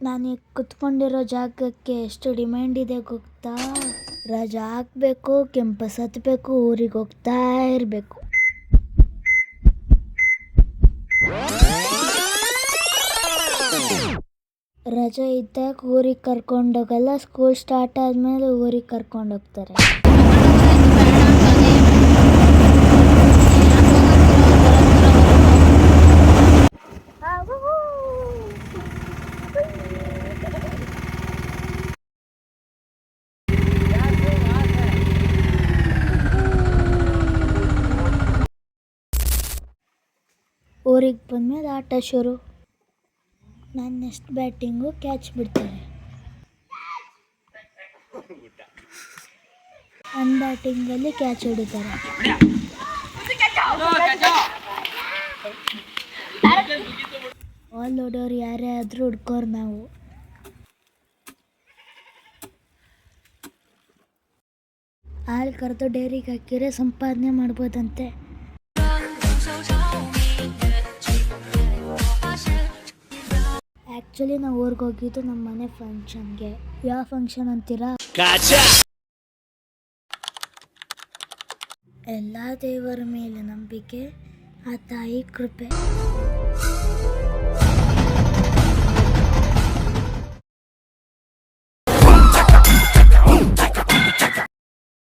ನಾನೀಗ ಕುತ್ಕೊಂಡಿರೋ ಜಾಗಕ್ಕೆ ಎಷ್ಟು ಡಿಮ್ಯಾಂಡ್ ಇದೆ ಗೊತ್ತಾ? ರಜಾ ಹಾಕಬೇಕು, ಕೆಂಪಸ್ ಹತ್ತಬೇಕು, ಊರಿಗೆ ಹೋಗ್ತಾ ಇರಬೇಕು. ರಜೆ ಇದ್ದಾಗ ಊರಿಗೆ ಕರ್ಕೊಂಡೋಗಲ್ಲ, ಸ್ಕೂಲ್ ಸ್ಟಾರ್ಟ್ ಆದಮೇಲೆ ಊರಿಗೆ ಕರ್ಕೊಂಡೋಗ್ತಾರೆ. ಊರಿಗೆ ಬಂದಮೇಲೆ ಆಟ ಶುರು. ನಾನು ನೆಕ್ಸ್ಟ್ ಬ್ಯಾಟಿಂಗು ಕ್ಯಾಚ್ ಬಿಡ್ತಾರೆ. ನನ್ನ ಬ್ಯಾಟಿಂಗಲ್ಲಿ ಕ್ಯಾಚ್ ಹೊಡಿತಾರೆ. ಬಾಲ್ ಹೊಡೋರು ಯಾರೇ ಆದರೂ ಹುಡ್ಕೋರು ನಾವು. ಹಾಲು ಕರೆದು ಡೈರಿಗೆ ಹಾಕಿದ್ರೆ ಸಂಪಾದನೆ ಮಾಡ್ಬೋದಂತೆ. ಆ್ಯಕ್ಚುಲಿ ನಾವು ಊರಿಗೆ ಹೋಗಿದ್ದು ನಮ್ಮ ಮನೆ ಫಂಕ್ಷನ್ಗೆ. ಯಾವ ಫಂಕ್ಷನ್ ಅಂತೀರಾ? ಎಲ್ಲ ದೇವರ ಮೇಲೆ ನಂಬಿಕೆ, ಆ ತಾಯಿ ಕೃಪೆ.